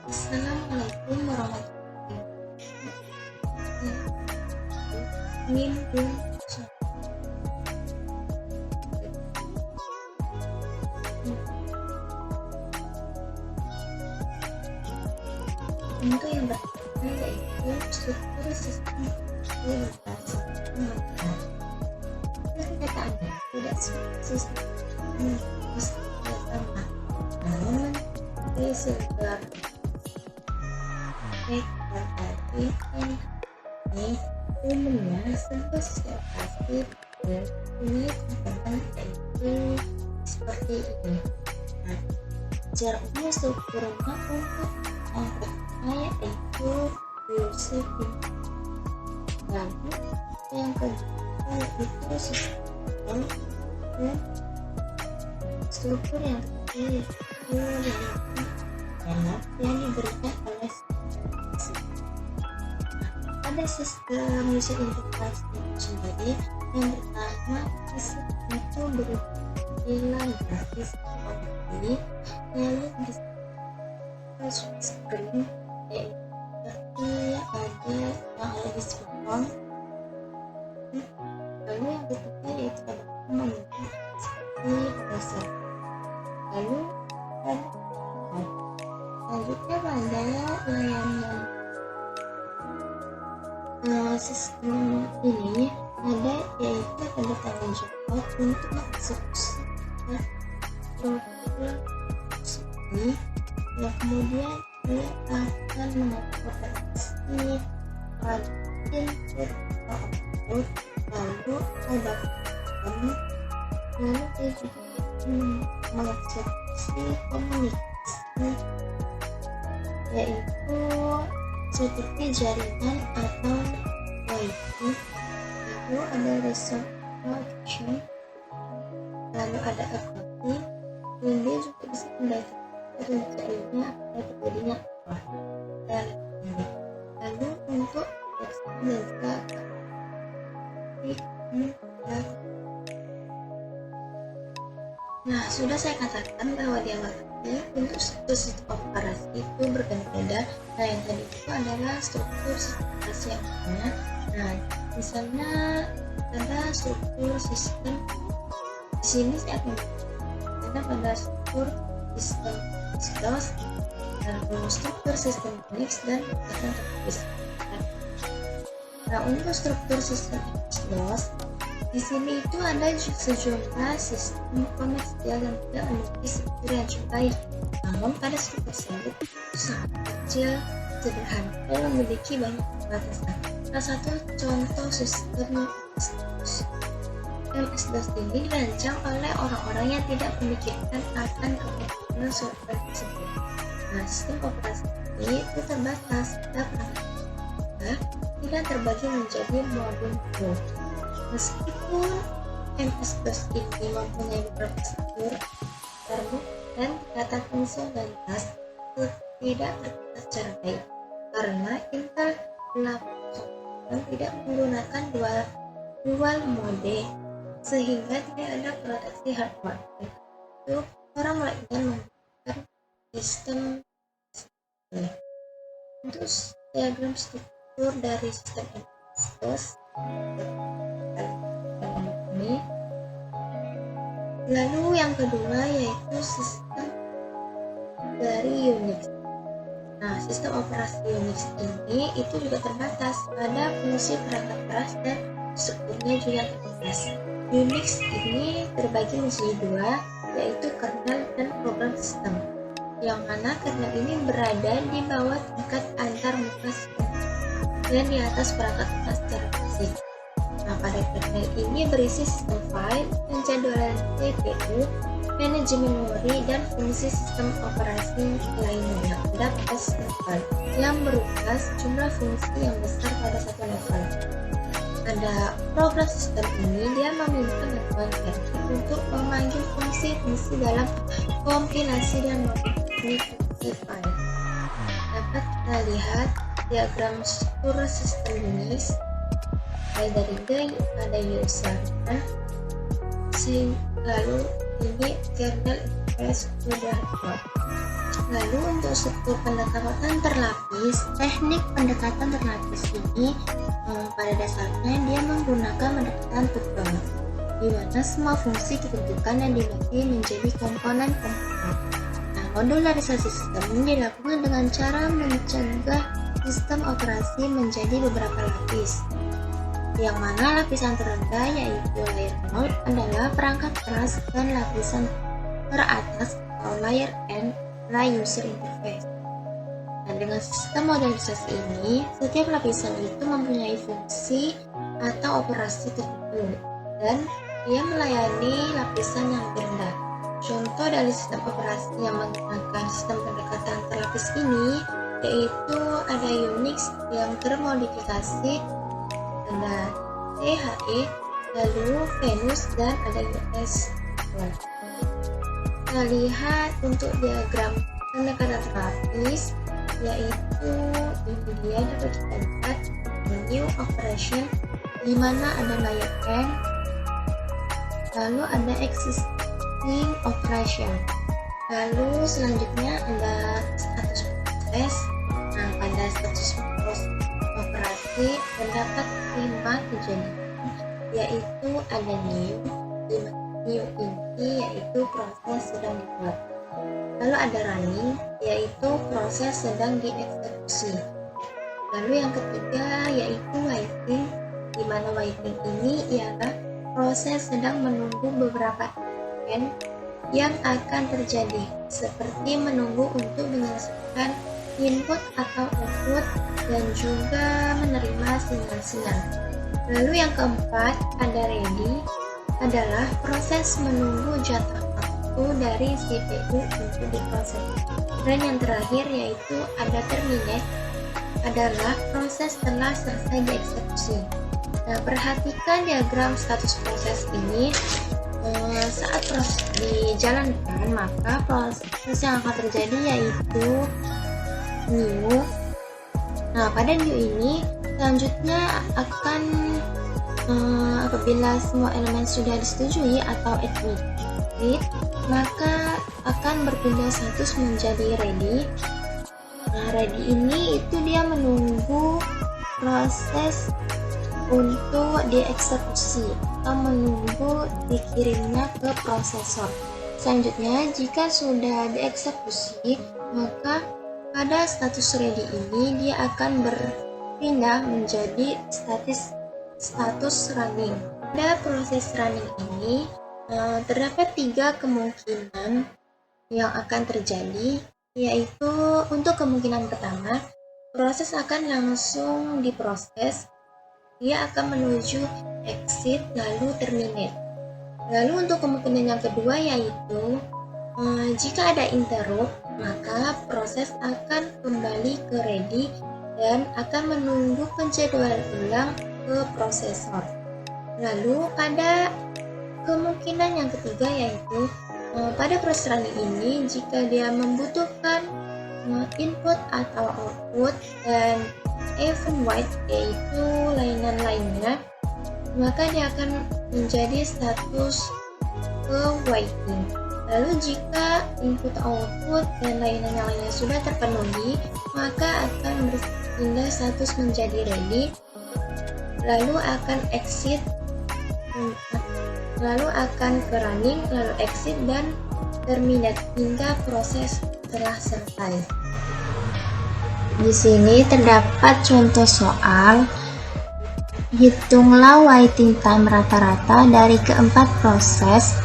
Assalamualaikum warahmatullahi wabarakatuh. Minum untuk yang pertama yaitu struktur sistem berbasis pengetahuan. Perkataannya tidak semua sistem sama, namun di sebuah berarti ini umumnya sebuah sistem operasi mempunyai komponen yaitu seperti ini. Nah, secara umum struktur untuk yang pertama yaitu receiving. Lalu yang kedua yaitu sistem dan struktur yang ketiga yaitu yang diberikan oleh pada sistem user interface itu sendiri. Yang pertama sistem itu berupa grafis seperti lalu di screen yaitu seperti ada yang ada di smartphone. Lalu yang ketiga yaitu ada monitor seperti browser. Lalu selanjutnya pada layanan sistem ini ada yaitu ada tanggung jawab untuk mengeksekusi program ini. Ya, kemudian dia akan mengoperasi pada input output, lalu ada lalu dia juga mengeksekusi komunikasi yaitu seperti jaringan atau wifi. Lalu ada resource action, lalu ada accounting, dan dia juga bisa mendapatkan rencana atau terjadinya apa. Lalu untuk dan juga nah, sudah saya katakan bahwa di awal untuk struktur sistem operasi itu berbeda-beda. Nah, yang tadi itu adalah struktur sistem operasi yang punya. Nah, misalnya ada struktur sistem di sini saya akan ada pada struktur sistem DOS, lalu struktur sistem Unix dan akan tertulis. Nah, untuk struktur sistem DOS di sini itu ada sejumlah sistem komersial yang tidak memiliki struktur yang cukup baik. Namun pada struktur tersebut sangat kecil, sederhana, dan memiliki banyak batasan. Salah satu contoh sistem MS-DOS ini dirancang oleh orang-orang yang tidak memikirkan akan kebenaran software tersebut. Nah, sistem operasi ini itu terbatas dan tidak terbagi menjadi modul. Meskipun MS-DOS ini mempunyai beberapa struktur dan data fungsionalitas tidak terbatas secara baik karena Intel 8 tidak menggunakan dual mode sehingga tidak ada proteksi hardware. Itu orang melainkan menggunakan sistem untuk diagram struktur dari sistem MS-DOS ini. Lalu yang kedua yaitu sistem dari Unix. Nah, sistem operasi Unix ini itu juga terbatas pada fungsi perangkat keras dan strukturnya juga terbatas. Unix ini terbagi menjadi dua, yaitu kernel dan program sistem, yang mana kernel ini berada di bawah tingkat antar muka sistem dan di atas perangkat keras secara fisik. Nah, pada kernel ini berisi sistem file, penjadwalan CPU, manajemen memori, dan fungsi sistem operasi lainnya yang ada pada sistem file yang berupa sejumlah fungsi yang besar pada satu level. Pada program sistem ini dia meminta bantuan kernel untuk memanggil fungsi-fungsi dalam kompilasi dan modifikasi fungsi file. Dapat kita lihat diagram struktur sistem Unix dari pada user, lalu ini kernel interface sudah hardware. Lalu untuk struktur pendekatan terlapis, teknik pendekatan terlapis ini pada dasarnya dia menggunakan pendekatan tebal, di mana semua fungsi ditentukan dan dibagi menjadi komponen-komponen. Nah, modularisasi sistem dilakukan dengan cara mencegah sistem operasi menjadi beberapa lapis, yang mana lapisan terendah yaitu layer 0 adalah perangkat keras dan lapisan teratas atau layer N adalah user interface. Nah, dengan sistem modularisasi ini, setiap lapisan itu mempunyai fungsi atau operasi tertentu dan dia melayani lapisan yang rendah. Contoh dari sistem operasi yang menggunakan sistem pendekatan terlapis ini yaitu ada Unix yang termodifikasi, ada CHE, lalu Venus, dan ada US. Kita lihat untuk diagram pendekatan terlapis, yaitu ini dia dapat kita lihat new operation, di mana ada layer N, lalu ada existing operation, lalu selanjutnya ada status proses. Nah, pada status operasi terdapat 5 kejadian, yaitu ada new ini yaitu proses sedang dibuat, lalu ada running yaitu proses sedang dieksekusi, lalu yang ketiga yaitu waiting, di mana waiting ini ialah proses sedang menunggu beberapa event yang akan terjadi, seperti menunggu untuk menyelesaikan input atau output dan juga menerima sinyal-sinyal. Lalu yang keempat ada ready, adalah proses menunggu jatah waktu dari CPU untuk diproses. Dan yang terakhir yaitu ada terminate, adalah proses setelah selesai dieksekusi. Nah, perhatikan diagram status proses ini. Saat proses dijalankan, maka proses yang akan terjadi yaitu new. Nah, pada new ini selanjutnya akan apabila semua elemen sudah disetujui atau admitted, maka akan berpindah status menjadi ready. Nah, ready ini itu dia menunggu proses untuk dieksekusi atau menunggu dikirimnya ke prosesor. Selanjutnya, jika sudah dieksekusi, maka pada status ready ini dia akan berpindah menjadi status running. Pada proses running ini terdapat 3 kemungkinan yang akan terjadi, yaitu untuk kemungkinan pertama, proses akan langsung diproses, dia akan menuju exit lalu terminate. Lalu untuk kemungkinan yang kedua yaitu jika ada interrupt, maka proses akan kembali ke ready dan akan menunggu penjadwalan ulang ke prosesor. Lalu pada kemungkinan yang ketiga yaitu pada proses running ini, jika dia membutuhkan input atau output dan event wait yaitu lainan lainnya, maka dia akan menjadi status ke waiting. Lalu jika input output dan lainan yang lainnya sudah terpenuhi, maka akan berpindah status menjadi ready, lalu akan exit, lalu akan ke running, lalu exit dan terminate hingga proses telah selesai. Di sini terdapat contoh soal. Hitunglah waiting time rata-rata dari keempat proses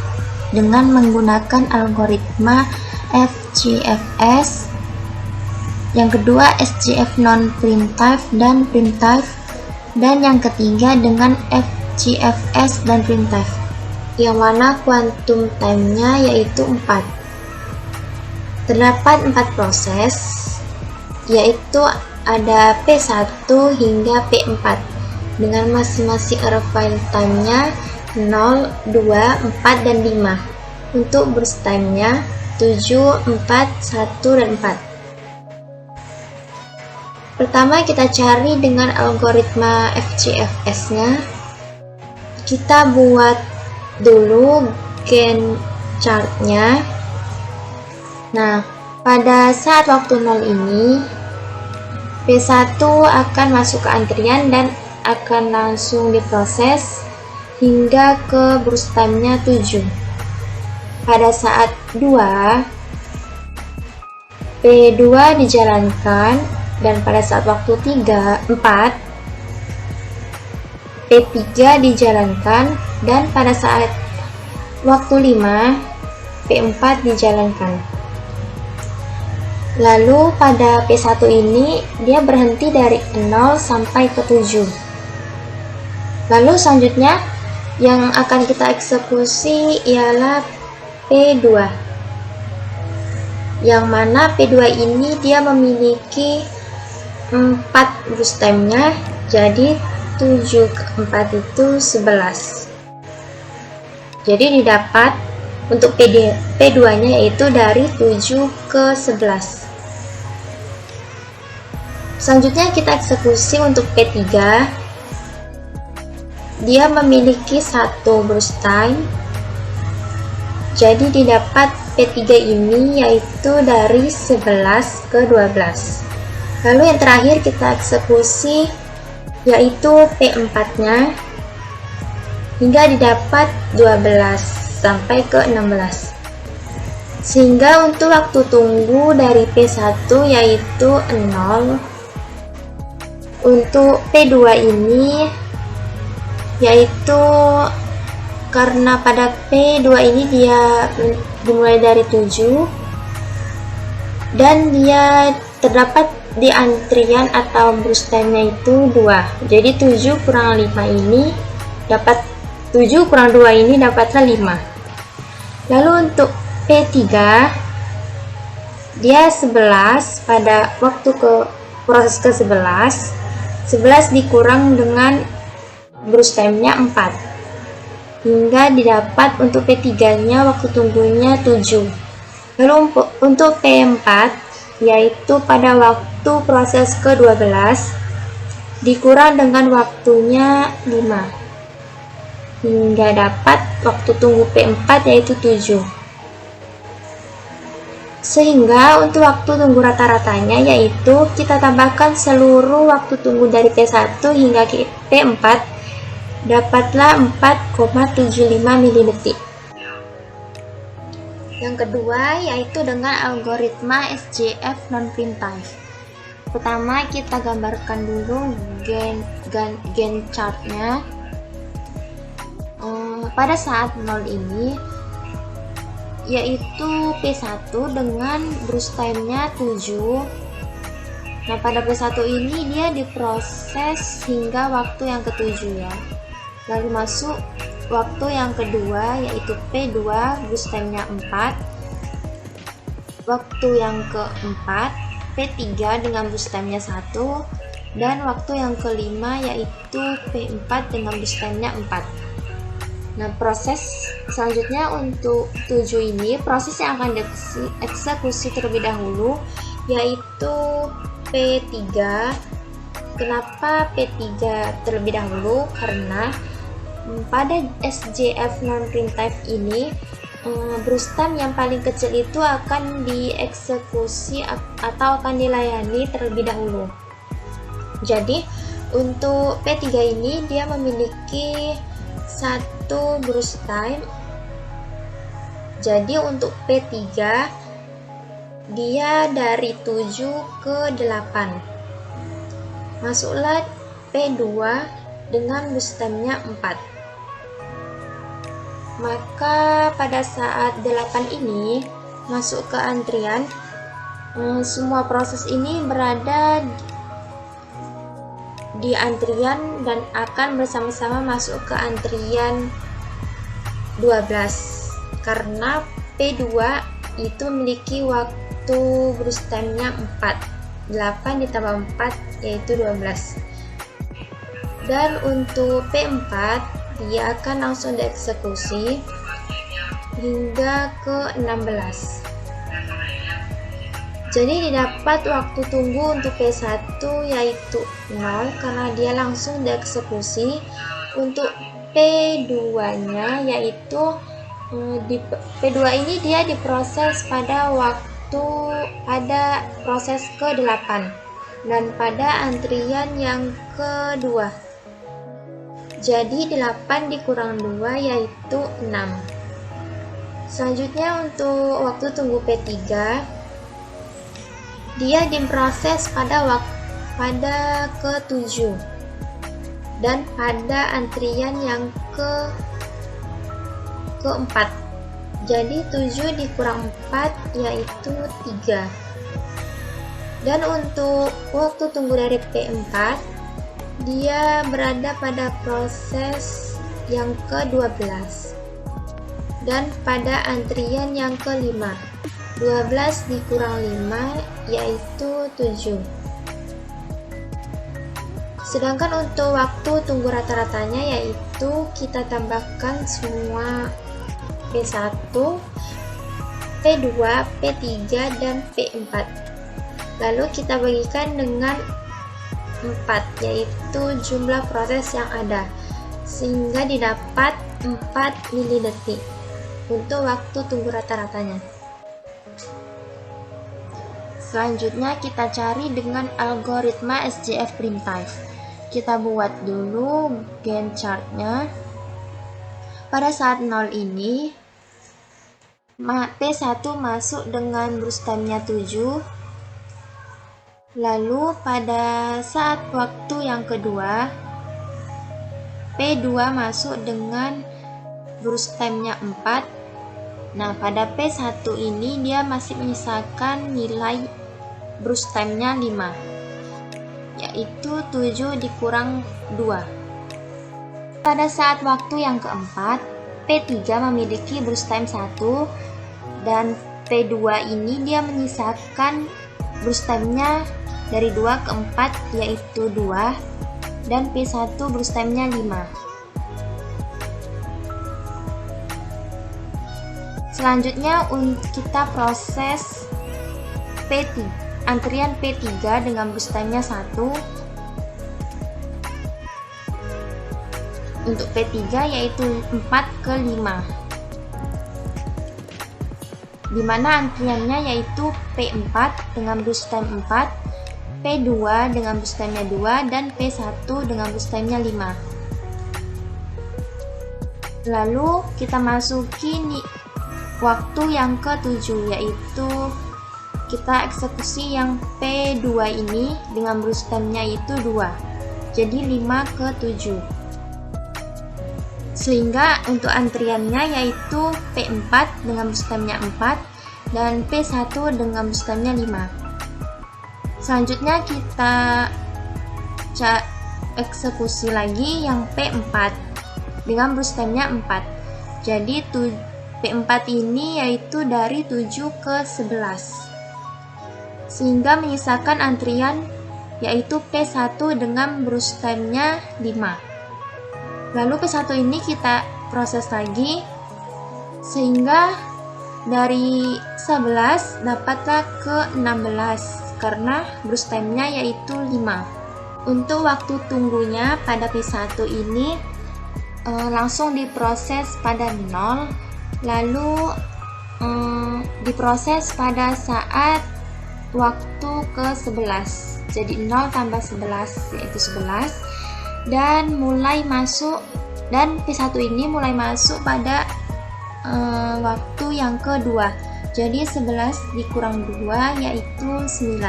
dengan menggunakan algoritma FGFS. Yang kedua SGF non-primitive dan primitive, dan yang ketiga dengan FGFS dan primitive, yang mana quantum time-nya yaitu 4. Terdapat 4 proses, yaitu ada P1 hingga P4 dengan masing-masing arrival time-nya 0, 2, 4, dan 5. Untuk burst time-nya 7, 4, 1, dan 4. Pertama kita cari dengan algoritma FGFS-nya. Kita buat dulu Gantt chart-nya. Nah, Pada saat waktu 0 ini, P1 akan masuk ke antrian dan akan langsung diproses hingga ke burst time-nya 7. Pada saat 2, P2 dijalankan dan pada saat waktu 4, P3 dijalankan dan pada saat waktu 5, P4 dijalankan. Lalu pada P1 ini dia berhenti dari 0 sampai ke 7. Lalu selanjutnya yang akan kita eksekusi ialah P2. Yang mana P2 ini dia memiliki 4 burst time-nya, jadi 7 ke 4 itu 11. Jadi didapat untuk P2-nya yaitu dari 7 ke 11. Selanjutnya kita eksekusi untuk P3. Dia memiliki 1 burst time. Jadi didapat P3 ini yaitu dari 11 ke 12. Lalu yang terakhir kita eksekusi yaitu P4-nya hingga didapat 12 sampai ke 16. Sehingga untuk waktu tunggu dari P1 yaitu 0. Untuk P2 ini yaitu karena pada P2 ini dia dimulai dari 7 dan dia terdapat di antrian atau burst time-nya itu 2. Jadi 7 kurang 5 ini dapat 7 kurang 2 ini dapatlah 5. Lalu untuk P3 dia 11 pada waktu ke proses ke-11. 11 dikurang dengan burst time-nya 4 hingga didapat untuk P3-nya waktu tunggunya 7. Lalu untuk P4 yaitu pada waktu proses ke-12 dikurang dengan waktunya 5 hingga dapat waktu tunggu P4 yaitu 7. Sehingga untuk waktu tunggu rata-ratanya yaitu kita tambahkan seluruh waktu tunggu dari P1 hingga ke P4 dapatlah 4,75 mili-detik. Yang kedua yaitu dengan algoritma SJF non-primitive. Pertama kita gambarkan dulu Gantt chart-nya. Pada saat 0 ini yaitu P1 dengan burst time-nya 7. Nah, pada P1 ini dia diproses hingga waktu yang ke-7 ya. Lalu masuk waktu yang kedua yaitu P2, burst time-nya 4. Waktu yang keempat P3 dengan burst time-nya 1 dan waktu yang kelima yaitu P4 dengan burst time-nya 4. Nah, proses selanjutnya untuk 7 ini, proses yang akan dieksekusi terlebih dahulu yaitu P3. Kenapa P3 terlebih dahulu? Karena pada SJF non-primitive ini burst time yang paling kecil itu akan dieksekusi atau akan dilayani terlebih dahulu. Jadi untuk P3 ini dia memiliki 1 burst time. Jadi untuk P3 dia dari 7 ke 8. Masuklah P2 dengan burst time-nya 4. Maka pada saat 8 ini masuk ke antrian, semua proses ini berada di antrian dan akan bersama-sama masuk ke antrian 12 karena P2 itu memiliki waktu burst time-nya 4. 8 ditambah 4 yaitu 12. Dan untuk P4 dia akan langsung dieksekusi hingga ke 16. Jadi didapat waktu tunggu untuk P1 yaitu 0 karena dia langsung dieksekusi. Untuk P2-nya yaitu di P2 ini dia diproses pada waktu yaitu pada proses ke-8 dan pada antrian yang kedua. Jadi 8 dikurang 2 yaitu 6. Selanjutnya untuk waktu tunggu P3, dia diproses pada ke-7 dan pada antrian yang keempat. Jadi 7 dikurang 4 yaitu 3. Dan untuk waktu tunggu dari P4, dia berada pada proses yang ke-12 dan pada antrian yang ke-5. 12 dikurang 5 yaitu 7. Sedangkan untuk waktu tunggu rata-ratanya yaitu kita tambahkan semua P1, P2, P3, dan P4. Lalu kita bagikan dengan 4, yaitu jumlah proses yang ada, sehingga didapat 4 milidetik untuk waktu tunggu rata-ratanya. Selanjutnya kita cari dengan algoritma SJF Primtime. Kita buat dulu Gantt chartnya. Pada saat 0 ini, P1 masuk dengan burst time-nya 7. Lalu pada saat waktu yang kedua, P2 masuk dengan burst time-nya 4. Nah, pada P1 ini dia masih menyisakan nilai burst time-nya 5, yaitu 7 dikurang 2. Pada saat waktu yang keempat, P3 memiliki burst time 1 dan P2 ini dia menyisakan burst time-nya dari 2 ke 4 yaitu 2 dan P1 burst time-nya 5. Selanjutnya kita proses P3, antrian P3 dengan burst time-nya 1. Untuk P3 yaitu 4 ke 5, dimana antriannya yaitu P4 dengan burst time 4, P2 dengan burst time-nya 2, dan P1 dengan burst time-nya 5. Lalu kita masuki waktu yang ke-7, yaitu kita eksekusi yang P2 ini dengan burst time-nya itu 2, jadi 5 ke 7. Sehingga untuk antriannya yaitu P4 dengan burst time-nya 4 dan P1 dengan burst time-nya 5. Selanjutnya kita eksekusi lagi yang P4 dengan burst time-nya 4. Jadi P4 ini yaitu dari 7 ke 11. Sehingga menyisakan antrian yaitu P1 dengan burst time-nya 5. Lalu P1 ini kita proses lagi sehingga dari 11 dapatlah ke 16 karena burst time-nya yaitu 5. Untuk waktu tunggunya pada P1 ini langsung diproses pada 0, lalu diproses pada saat waktu ke 11. Jadi 0 tambah 11 yaitu 11. Dan P1 ini mulai masuk pada waktu yang kedua. Jadi 11 dikurang 2 yaitu 9.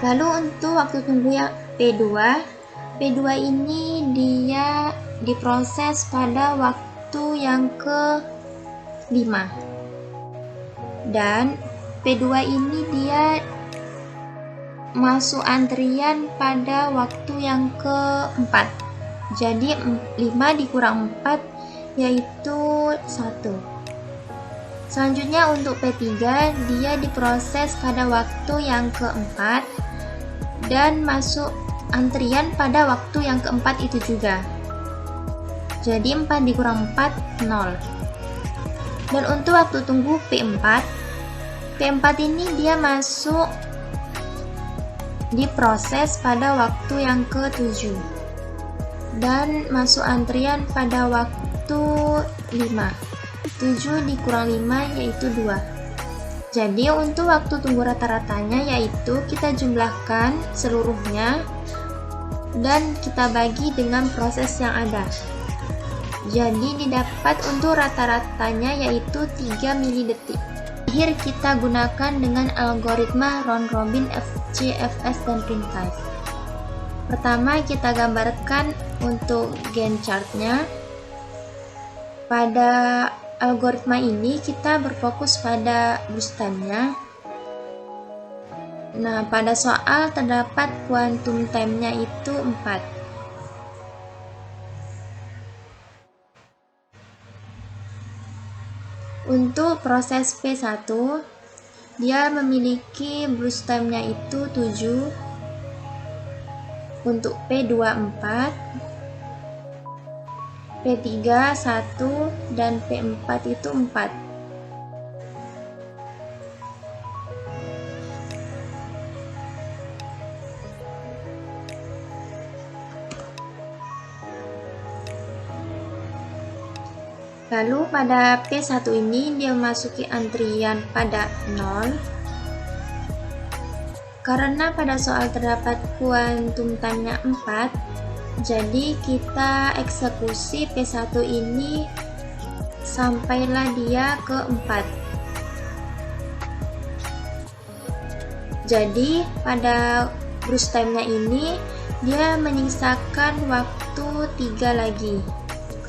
Lalu untuk waktu tunggu yang P2 ini dia diproses pada waktu yang ke-5. Dan P2 ini dia masuk antrian pada waktu yang ke-4. Jadi 5 dikurang 4 yaitu 1. Selanjutnya untuk P3 dia diproses pada waktu yang ke-4 dan masuk antrian pada waktu yang ke-4 itu juga. Jadi 4 dikurang 4 0. Dan untuk waktu tunggu P4 ini dia masuk diproses pada waktu yang ke-7 dan masuk antrian pada waktu 5. 7 dikurang 5 yaitu 2. Jadi untuk waktu tunggu rata-ratanya yaitu kita jumlahkan seluruhnya dan kita bagi dengan proses yang ada. Jadi didapat untuk rata-ratanya yaitu 3 milidetik. Akhir kita gunakan dengan algoritma round robin, FCFS, dan printf. Pertama kita gambarkan untuk Gantt chartnya. Pada algoritma ini kita berfokus pada boost time-nya. Nah, pada soal terdapat quantum time-nya itu 4. Untuk proses P1, dia memiliki boost time-nya itu 7. Untuk P2 4, P3 1, dan P4 itu 4. Lalu pada P1 ini dia memasuki antrian pada 0. Karena pada soal terdapat quantum time-nya 4, jadi kita eksekusi P1 ini sampailah dia ke 4. Jadi pada boost time-nya ini dia menyisakan waktu 3 lagi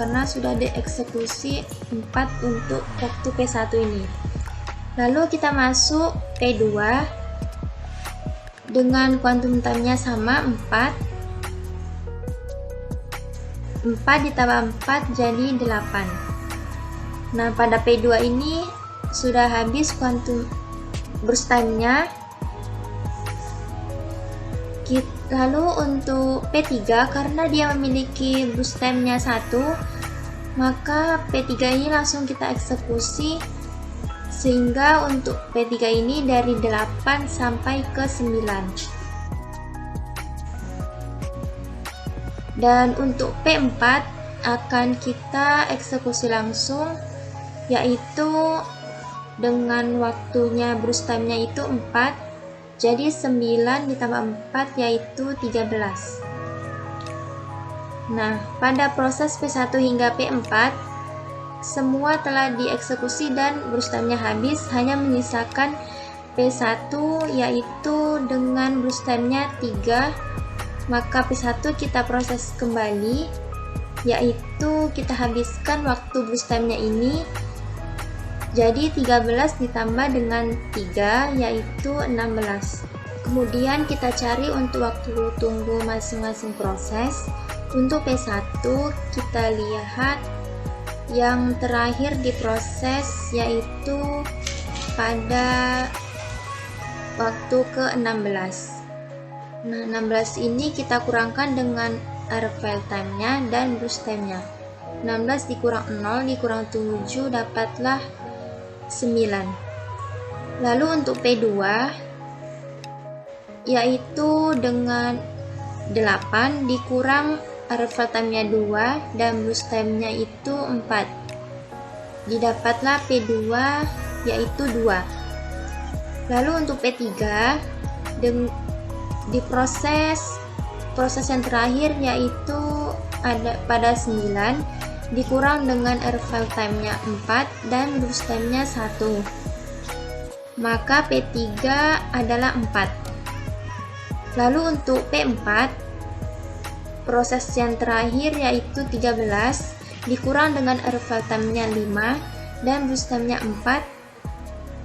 karena sudah dieksekusi 4 untuk waktu P1 ini. Lalu kita masuk P2 dengan quantum time-nya sama 4. 4 ditambah 4 jadi 8. Nah, pada P2 ini sudah habis quantum burst time-nya. Lalu untuk P3 karena dia memiliki burst time-nya 1, maka P3 ini langsung kita eksekusi sehingga untuk P3 ini dari 8 sampai ke 9. Dan untuk P4 akan kita eksekusi langsung yaitu dengan waktunya burst time-nya itu 4. Jadi 9 ditambah 4 yaitu 13. Nah, pada proses P1 hingga P4 semua telah dieksekusi dan burst time-nya habis, hanya menyisakan P1 yaitu dengan burst time-nya 3. Maka P1 kita proses kembali, yaitu kita habiskan waktu boost time-nya ini. Jadi 13 ditambah dengan 3 yaitu 16. Kemudian kita cari untuk waktu tunggu masing-masing proses. Untuk P1 kita lihat yang terakhir diproses yaitu pada waktu ke-16. Nah, 16 ini kita kurangkan dengan arrival time-nya dan burst time-nya. 16 dikurang 0 dikurang 7 dapatlah 9. Lalu untuk P2 yaitu dengan 8 dikurang arrival time-nya 2 dan burst time-nya itu 4. Didapatlah P2 yaitu 2. Lalu untuk P3 diproses yang terakhir yaitu ada pada 9 dikurang dengan arrival time-nya 4 dan burst time-nya 1. Maka P3 adalah 4. Lalu untuk P4 proses yang terakhir yaitu 13 dikurang dengan arrival time-nya 5 dan burst time-nya 4.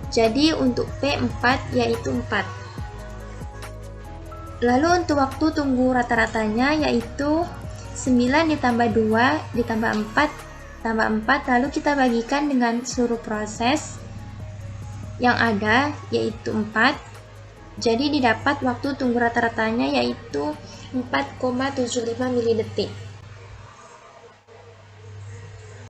Jadi untuk P4 yaitu 4. Lalu untuk waktu tunggu rata-ratanya yaitu 9 ditambah 2 ditambah 4 tambah 4, lalu kita bagikan dengan seluruh proses yang ada yaitu 4. Jadi didapat waktu tunggu rata-ratanya yaitu 4,75 milidetik.